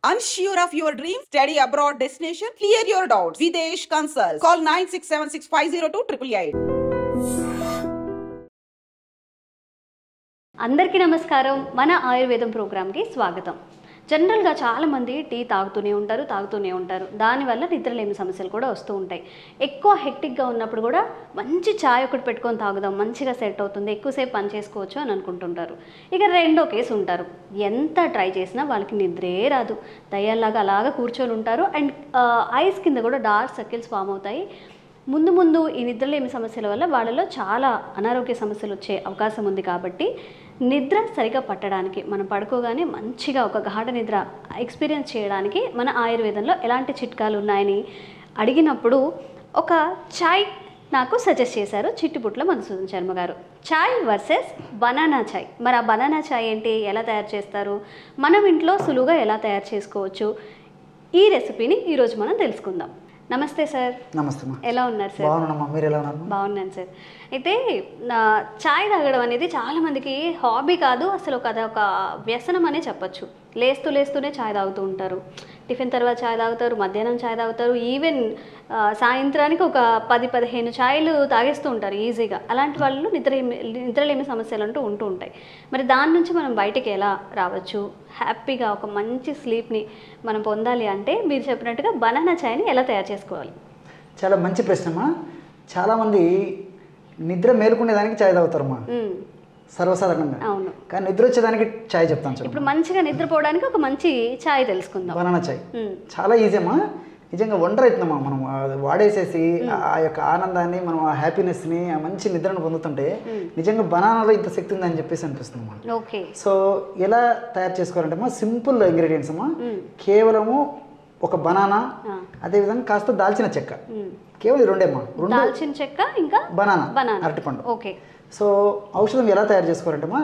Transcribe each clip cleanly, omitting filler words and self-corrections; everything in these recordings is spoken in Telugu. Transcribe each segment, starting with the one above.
Unsure of your dream? Study abroad destination? Clear your doubts. Videsh Consult. Call 9676502888. అందరికీ నమస్కారం. మన ఆయుర్వేదం ప్రోగ్రామ్కి స్వాగతం. జనరల్గా చాలామంది టీ తాగుతూనే ఉంటారు. దానివల్ల నిద్రలేమి సమస్యలు కూడా వస్తూ ఉంటాయి. ఎక్కువ హెక్టిక్గా ఉన్నప్పుడు కూడా మంచి ఛాయ్ ఒకటి పెట్టుకొని తాగుదాం, మంచిగా సెట్ అవుతుంది, ఎక్కువసేపు పని చేసుకోవచ్చు అని అనుకుంటుంటారు. ఇక రెండో కేసు ఉంటారు, ఎంత ట్రై చేసినా వాళ్ళకి నిద్రే రాదు, దయ్యాల్లాగా అలాగా కూర్చొని ఉంటారు. అండ్ ఐస్ కింద కూడా డార్క్ సర్కిల్స్ ఫామ్ అవుతాయి. ముందు ఈ నిద్రలేమి సమస్యల వల్ల వాళ్ళలో చాలా అనారోగ్య సమస్యలు వచ్చే అవకాశం ఉంది. కాబట్టి నిద్ర సరిగా పట్టడానికి, మనం పడుకోగానే మంచిగా ఒక గాఢ నిద్ర ఎక్స్పీరియన్స్ చేయడానికి మన ఆయుర్వేదంలో ఎలాంటి చిట్కాలు ఉన్నాయని అడిగినప్పుడు ఒక ఛాయ్ నాకు సజెస్ట్ చేశారు చిట్టిపుట్ల మధుసూదన్ శర్మ గారు. ఛాయ్ వర్సెస్ బనానా ఛాయ్. మరి ఆ బనానా ఛాయ్ ఏంటి, ఎలా తయారు చేస్తారు, మనం ఇంట్లో సులువుగా ఎలా తయారు చేసుకోవచ్చు, ఈ రెసిపీని ఈరోజు మనం తెలుసుకుందాం. నమస్తే సార్. నమస్తే. ఎలా ఉన్నారు సార్? బాగున్నానమ్మా, మీరు ఎలా ఉన్నారు? బాగున్నాను సార్. అయితే ఛాయ్ తాగడం అనేది చాలామందికి హాబీ కాదు, అసలు అదొక వ్యసనం అనే చెప్పచ్చు. లేస్తూనే ఛాయ్ తాగుతూ ఉంటారు, టిఫిన్ తర్వాత ఛాయ్ తాగుతారు, మధ్యాహ్నం ఛాయ్ తాగుతారు, ఈవెన్ సాయంత్రానికి ఒక 10-15 ఛాయ్లు తాగేస్తూ ఉంటారు ఈజీగా. అలాంటి వాళ్ళు నిద్రలేమి సమస్యలు అంటూ ఉంటూ ఉంటాయి. మరి దాని నుంచి మనం బయటికి ఎలా రావచ్చు, హ్యాపీగా ఒక మంచి స్లీప్ని మనం పొందాలి అంటే మీరు చెప్పినట్టుగా బనానా ఛాయ్ని ఎలా తయారు చేసుకోవాలి? చాలా మంచి ప్రశ్నమ్మా. చాలామంది నిద్ర మేలుకునేదానికి ఛాయ్ తాగుతారమ్మా సర్వసాధారణంగా. అవును, కానీ నిద్ర వచ్చేదానికి ఛాయ్ చెప్తాను. ఇప్పుడు మంచిగా నిద్రపోవడానికి ఒక మంచి ఛాయ్ తెలుసుకుందాం. బనానా ఛాయ్ చాలా ఈజీ అమ్మా. నిజంగా వండర్ అవుతుందమ్మా. మనం వాడేసేసి ఆ యొక్క ఆనందాన్ని, మనం ఆ హ్యాపీనెస్ని, ఆ మంచి నిద్రను పొందుతుంటే నిజంగా బనానాలో ఇంత శక్తి ఉందని చెప్పేసి అనిపిస్తుంది అమ్మా. ఓకే. సో ఎలా తయారు చేసుకోవాలంటే అమ్మా, సింపుల్ ఇంగ్రీడియంట్స్ అమ్మా. కేవలము ఒక బనానా, అదేవిధంగా కాస్త దాల్చిన చెక్క, కేవలం రెండేమ్మా. దాల్చిన చెక్క ఇంకా బనానా, అరటిపండు. ఓకే. సో ఔషధం ఎలా తయారు చేసుకోవాలంటేమా,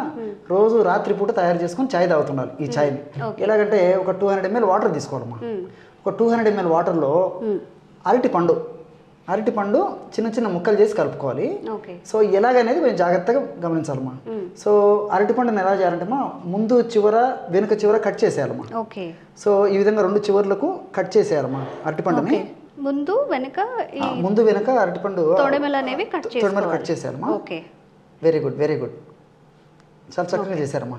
రోజు రాత్రి పూట తయారు చేసుకొని ఛాయ్ తాగుతుండాలి. ఈ ఛాయ్ని ఎలాగంటే ఒక 200 ml వాటర్ తీసుకోవాలమ్మా. ఒక 200 ml వాటర్లో అరటిపండు చిన్న చిన్న ముక్కలు చేసి కలుపుకోవాలి. సో ఎలాగనేది కొంచెం జాగ్రత్తగా గమనించాలమ్మా. సో అరటిపండుని ఎలా చేయాలంటేమా, ముందు చివర వెనుక చివర కట్ చేసేయాలమ్మా. సో ఈ విధంగా 2 చివర్లకు కట్ చేసేయాలమ్మా అరటిపండుని. ముందు వెనుక అరటిపండు తొడిమెలు కట్ చేసేయాలమ్మా. వెరీ గుడ్, చాలా చక్కగా చేశారమ్మా.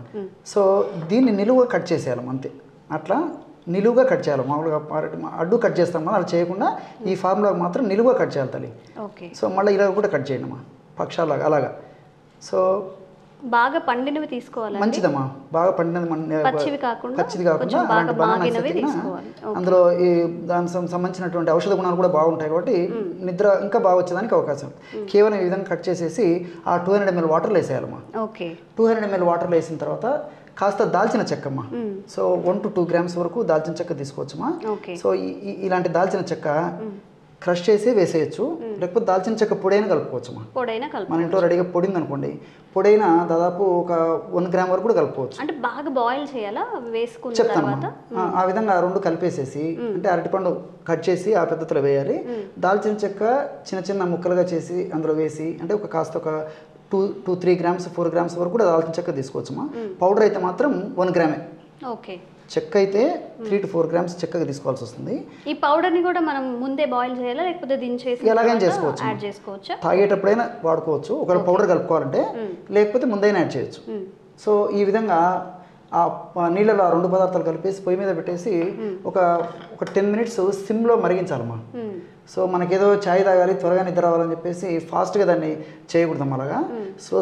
సో దీన్ని నిలువుగా కట్ చేసేయాలమ్మా, అంతే. అట్లా నిలువుగా కట్ చేయాలి. మామూలుగా అడ్డు కట్ చేస్తాం కదా, అలా చేయకుండా ఈ ఫార్ములా మాత్రం నిలువుగా కట్ చేయాలి తల్లి. సో మళ్ళీ ఇలా కూడా కట్ చేయండి అమ్మా, పక్షాలాగా అలాగా. సో బాగా పండినవి తీసుకోవాలి, మంచిదమ్మా. బాగా పండినది, పచ్చిది కాకుండా అలాంటి బనానా, అందులో ఈ దానికి సంబంధించినటువంటి ఔషధ గుణాలు కూడా బాగుంటాయి కాబట్టి నిద్ర ఇంకా బాగా వచ్చేదానికి అవకాశం. కేవలం ఈ విధంగా కట్ చేసేసి ఆ 200 ml వాటర్లో వేసేయాలమ్మా. 200 ml వాటర్లో వేసిన తర్వాత కాస్త దాల్చిన చెక్కమ్మా. సో 1 to 2 grams వరకు దాల్చిన చెక్క తీసుకోవచ్చమ్మా. సో ఇలాంటి దాల్చిన చెక్క క్రష్ చేసి వేసేయచ్చు, లేకపోతే దాల్చిన చెక్క పొడైనా కలుపుకోవచ్చమ్మా. మన ఇంట్లో రెడీగా పొడింది అనుకోండి, పొడైనా దాదాపు ఒక 1 gram వరకు కూడా కలుపుకోవచ్చు. అంటే బాగా బాయిల్ చేయాలా, చెప్తాను. ఆ విధంగా 2 కలిపేసేసి, అంటే అరటిపండు కట్ చేసి ఆ పద్ధతిలో వేయాలి. దాల్చిన చెక్క చిన్న చిన్న ముక్కలుగా చేసి అందులో వేసి, అంటే కాస్త ఒక 2-3 grams 4 grams వరకు కూడా దాల్చిన చెక్క తీసుకోవచ్చమ్మా. పౌడర్ అయితే మాత్రం 1 grame. ఓకే. చెక్క అయితే 3 to 4 grams చెక్కగా తీసుకోవాల్సి వస్తుంది. ఈ పౌడర్ ని కూడా మనం ముందే బాయిల్ చేయాలా, లేకపోతే దించేసి ఎలాగైనా చేసుకోవచ్చు. తాగేటప్పుడైనా వాడుకోవచ్చు, ఒకవేళ పౌడర్ కలుపుకోవాలంటే, లేకపోతే ముందైనా యాడ్ చేయొచ్చు. సో ఈ విధంగా ఆ నీళ్ళలో 2 పదార్థాలు కలిపేసి పొయ్యి మీద పెట్టేసి ఒక 10 minutes సిమ్లో మరిగించాలమ్మా. సో మనకేదో ఛాయ్ తాగాలి, త్వరగా నిద్ర రావాలని చెప్పేసి ఫాస్ట్గా దాన్ని చేయకూడదాం. అలాగా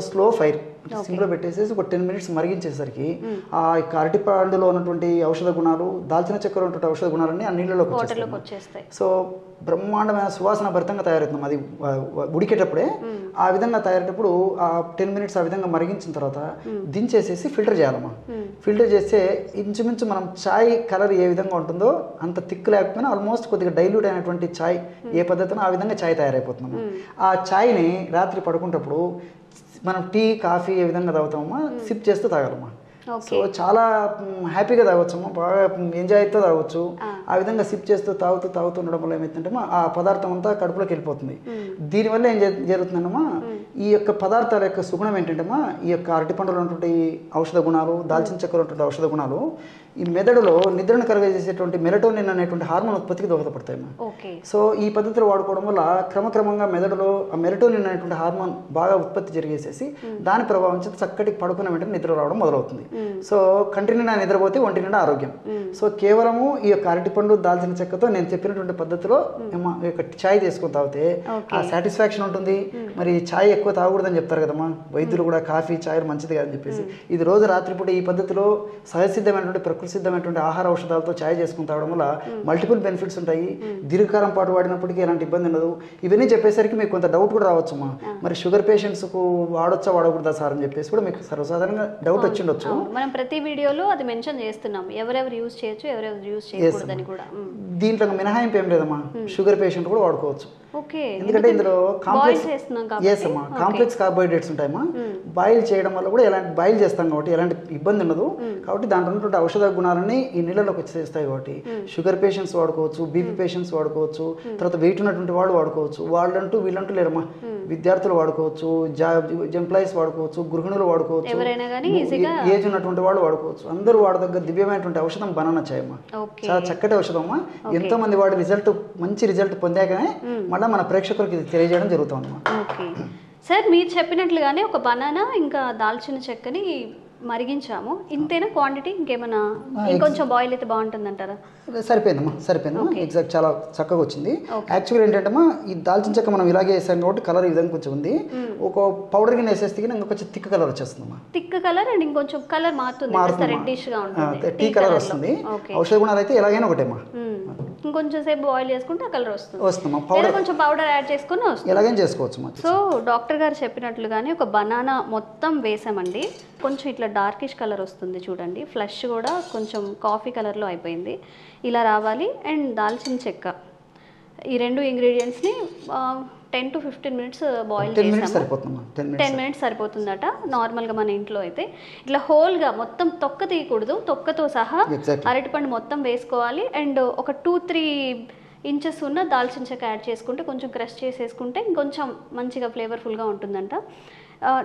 స్లో ఫైర్ సిమ్లో పెట్టేసేసి ఒక 10 minutes మరిగించేసరికి ఆ అరటిపండులో ఉన్నటువంటి ఔషధ గుణాలు, దాల్చిన చెక్కలో ఉన్నటువంటి ఔషధ గుణాలన్నీ ఆ నీళ్ళలోకి వచ్చేస్తాయి. సో బ్రహ్మాండమైన సువాసన భరితంగా తయారవుతుంది అది ఉడికేటప్పుడే. ఆ విధంగా తయారయ్యేటప్పుడు ఆ 10 minutes ఆ విధంగా మరిగించిన తర్వాత దించేసేసి ఫిల్టర్ చేయాలమ్మా. ఫిల్టర్ చేస్తే ఇంచుమించు మనం ఛాయ్ కలర్ ఏ విధంగా ఉంటుందో అంత థిక్ లేకపోయినా ఆల్మోస్ట్ కొద్దిగా డైల్యూట్ అయినటువంటి ఛాయ్ ఏ పద్ధతిలో ఆ విధంగా ఛాయ్ తయారైపోతున్నాము. ఆ ఛాయ్ని రాత్రి పడుకునేటప్పుడు మనం టీ, కాఫీ ఏ విధంగా తాగుతామమ్మా, సిప్ చేస్తూ తాగాలమ్మా. సో చాలా హ్యాపీగా తాగొచ్చమ్మా, బాగా ఎంజాయ్తో తాగొచ్చు. ఆ విధంగా సిప్ చేస్తూ తాగుతూ ఉండడం వల్ల ఏమైతుంటే ఆ పదార్థం అంతా కడుపులోకి వెళ్ళిపోతుంది. దీనివల్ల ఏం జరుగుతుందమ్మా, ఈ యొక్క పదార్థాల యొక్క సుగుణం ఏంటంటే ఈ యొక్క అరటిపండులో ఉన్నటువంటి ఔషధ గుణాలు, దాల్చిన చెక్కలో ఉన్నటువంటి ఔషధ గుణాలు ఈ మెదడులో నిద్రను కలుగజేసేటువంటి మెలటోనిన్ అనేటువంటి హార్మోన్ ఉత్పత్తికి దోహదపడతాయి. సో ఈ పద్ధతిలో వాడుకోవడం వల్ల క్రమక్రమంగా మెదడులో ఆ మెలటోనిన్ అనేటువంటి హార్మోన్ బాగా ఉత్పత్తి జరిగేసేసి దాని ప్రభావం చేత చక్కటి పడుకున్న వెంటనే నిద్ర రావడం మొదలవుతుంది. సో కంటి నిండా నిద్రపోతే ఒంటి నిండా ఆరోగ్యం. సో కేవలము ఈ యొక్క అరటిపండు దాల్చిన చెక్కతో నేను చెప్పినటువంటి పద్ధతిలో ఛాయ్ తీసుకుని తాగితే ఆ సాటిస్ఫాక్షన్ ఉంటుంది. మరి ఛాయ్ ఎక్కువ తాగకూడదని చెప్తారు కదమ్మా వైద్యులు కూడా, కాఫీ ఛాయ్ మంచిది కాదని చెప్పేసి. ఇది రోజు రాత్రిపూట ఈ పద్ధతిలో సహజసిద్ధమైనటువంటి ప్రకృతి సిద్ధమైనటువంటి ఆహార ఔషధాలతో ఛాయ్ చేసుకుని తాగడం వల్ల మల్టిపుల్ బెనిఫిట్స్ ఉంటాయి. దీర్ఘకాలం పాటు వాడినప్పటికీ ఎలాంటి ఇబ్బంది ఉండదు. ఇవన్నీ చెప్పేసరికి మీకు కొంత డౌట్ కూడా రావచ్చమ్మా, మరి షుగర్ పేషెంట్స్కు వాడొచ్చా వాడకూడదా సార్ అని చెప్పేసి కూడా మీకు సర్వసాధారణంగా డౌట్ వచ్చిండొచ్చు. మనం ప్రతి వీడియోలో అది మెన్షన్ చేస్తున్నాం, ఎవరెవరు యూజ్ చేయొచ్చు, ఎవరెవరు యూజ్ చేయకూడదని కూడా. దీంట్లో మినహాయింపు ఏం లేదమ్మా, షుగర్ పేషెంట్ కూడా వాడుకోవచ్చు. ఎందుకంటే ఇందులో కాంప్లెక్స్ కార్బోహైడ్రేట్స్ ఉంటాయమ్మా. బాయిల్ చేయడం వల్ల కూడా బాయిల్ చేస్తాం కాబట్టి ఎలాంటి ఇబ్బంది ఉండదు. కాబట్టి దాంట్లో ఉన్నటువంటి ఔషధ గుణాలన్నీ ఈ నీళ్ళలోకి వచ్చేస్తాయి. కాబట్టి షుగర్ పేషెంట్స్ వాడుకోవచ్చు, బీపీ పేషెంట్స్ వాడుకోవచ్చు, తర్వాత వెయిట్ ఉన్నటువంటి వాళ్ళు వాడుకోవచ్చు. వాళ్ళంటూ వీళ్ళంటూ లేరమ్మా, విద్యార్థులు వాడుకోవచ్చు, ఎంప్లాయీస్ వాడుకోవచ్చు, గృహిణులు వాడుకోవచ్చు, ఏజ్ ఉన్నటువంటి వాళ్ళు వాడుకోవచ్చు. అందరూ వాడదగ్గ దివ్యమైనటువంటి ఔషధం బనానా చాయ్ అమ్మా. చాలా చక్కటి ఔషధం అమ్మా. ఎంతో మంది వాడి మంచి రిజల్ట్ పొందాకనే మళ్ళీ మన ప్రేక్షకులకి ఇది తెలియజేయడం జరుగుతుంది. ఓకే సార్, మీరు చెప్పినట్లుగానే ఒక బనానా ఇంకా దాల్చిన చెక్కని మరిగించాము, ఇంతేనా క్వాంటిటీ? ఇంకేమైనా ఇంకొంచెం బాయిల్ అయితే బాగుంటుంది అంటారా? సరిపోయిందమ్మా, సరిపోయిందమ్మా. ఎగ్జాక్ట్ చాలా చక్కగా వచ్చింది. యాక్చువల్గా ఏంటంటే ఈ దాల్చిన చెక్క మనం ఇలాగే వేసాం కాబట్టి కలర్ ఈ విధంగా కొంచెం ఉంది. ఒక పౌడర్ కింద వేసేస్తే ఇంకొంచెం థిక్ కలర్ వచ్చేస్తుందమ్మా. థిక్ కలర్ అండ్ ఇంకొంచెం కలర్ మారుతుంది, రెడ్డిష్ గా ఉంటుంది, టీ కలర్ వస్తుంది. ఔషధ గుణాలు అయితే ఎలాగైనా ఒకటేమ్మా. ఇంకొంచెం సేపు బాయిల్ చేసుకుంటే ఆ కలర్ వస్తుందమ్మా. పౌడర్ కొంచెం పౌడర్ యాడ్ చేసుకుని వస్తుంది, ఎలాగైనా చేసుకోవచ్చు. సో డాక్టర్ గారు చెప్పినట్లుగానే ఒక బనానా మొత్తం వేసామండి. కొంచెం ఇట్లా డార్కిష్ కలర్ వస్తుంది చూడండి, ఫ్లష్ కూడా కొంచెం కాఫీ కలర్లో అయిపోయింది, ఇలా రావాలి. అండ్ దాల్చిన చెక్క, ఈ రెండు ఇంగ్రీడియంట్స్ని 10 to 15 minutes బాయిల్ చేసాము. 10 minutes సరిపోతుందట నార్మల్గా మన ఇంట్లో అయితే. ఇట్లా హోల్గా మొత్తం తొక్క తీయకూడదు, తొక్కతో సహా అరటిపండు మొత్తం వేసుకోవాలి. అండ్ ఒక 2-3 ఇంచెస్ ఉన్న దాల్చిన చెక్క యాడ్ చేసుకుంటే, కొంచెం క్రష్ చేసేసుకుంటే ఇంకొంచెం మంచిగా ఫ్లేవర్ఫుల్గా ఉంటుందంట.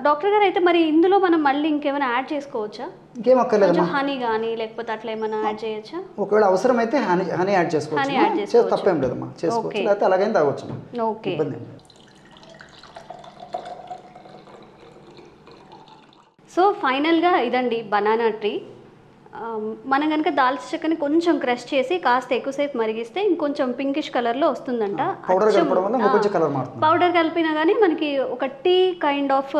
డాక్టర్ గారు అయితే మరి ఇందులో మనం మళ్ళీ ఇంకేమైనా యాడ్ చేసుకోవచ్చా? ఇంకేం అక్కర్లేదు, హనీ కానీ లేకపోతే అట్లా ఏమైనా యాడ్ చేయొచ్చా? ఒకవేళ అవసరం అయితే హనీ యాడ్ చేసుకోవచ్చు, తప్పేం లేదమ్మా, చేసుకోవచ్చు. లేకపోతే అలాగైనా తాగొచ్చు. ఓకే. సో ఫైనల్గా ఇదండి బనానా ట్రీ. మనం కనుక దాల్చిన చెక్కని కొంచెం క్రష్ చేసి కాస్త ఎక్కువసేపు మరిగిస్తే ఇంకొంచెం పింకిష్ కలర్లో వస్తుందంట. పౌడర్ కలిపినా కానీ మనకి ఒక టీ కైండ్ ఆఫ్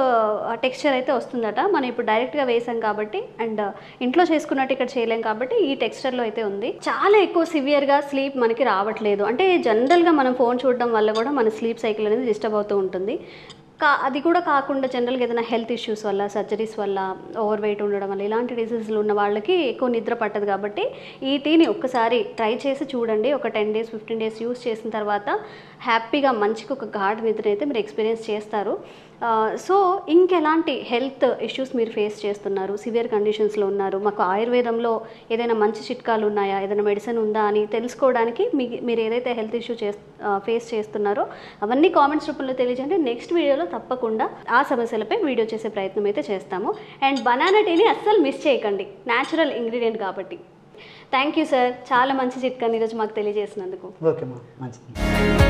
టెక్స్చర్ అయితే వస్తుందట. మనం ఇప్పుడు డైరెక్ట్గా వేసాం కాబట్టి అండ్ ఇంట్లో చేసుకున్నట్టు ఇక్కడ చేయలేం కాబట్టి ఈ టెక్స్చర్లో అయితే ఉంది. చాలా ఎక్కువ సివియర్గా స్లీప్ మనకి రావట్లేదు, అంటే జనరల్గా మనం ఫోన్ చూడడం వల్ల కూడా మన స్లీప్ సైకిల్ అనేది డిస్టర్బ్ అవుతూ ఉంటుంది. అది కూడా కాకుండా జనరల్గా ఏదైనా హెల్త్ ఇష్యూస్ వల్ల, సర్జరీస్ వల్ల, ఓవర్ వెయిట్ ఉండడం వల్ల ఇలాంటి డిసీజులు ఉన్న వాళ్ళకి ఎక్కువ నిద్ర పట్టదు. కాబట్టి ఈ టీని ఒక్కసారి ట్రై చేసి చూడండి. ఒక 10 days 15 days యూస్ చేసిన తర్వాత హ్యాపీగా మంచిగా ఒక గాఢ నిద్ర అయితే మీరు ఎక్స్పీరియన్స్ చేస్తారు. సో ఇంకెలాంటి హెల్త్ ఇష్యూస్ మీరు ఫేస్ చేస్తున్నారు, సివియర్ కండిషన్స్లో ఉన్నారు, మాకు ఆయుర్వేదంలో ఏదైనా మంచి చిట్కాలు ఉన్నాయా, ఏదైనా మెడిసిన్ ఉందా అని తెలుసుకోవడానికి మీరు ఏదైతే హెల్త్ ఇష్యూ ఫేస్ చేస్తున్నారో అవన్నీ కామెంట్స్ రూపంలో తెలియజేయండి. నెక్స్ట్ వీడియోలో తప్పకుండా ఆ సమస్యలపై వీడియో చేసే ప్రయత్నం అయితే చేస్తాము. అండ్ బనానా టీని అస్సలు మిస్ చేయకండి, న్యాచురల్ ఇంగ్రీడియంట్ కాబట్టి. థ్యాంక్ యూ సార్, చాలా మంచి చిట్కాని ఈరోజు మాకు తెలియజేసినందుకు. ఓకే మా మంచిది.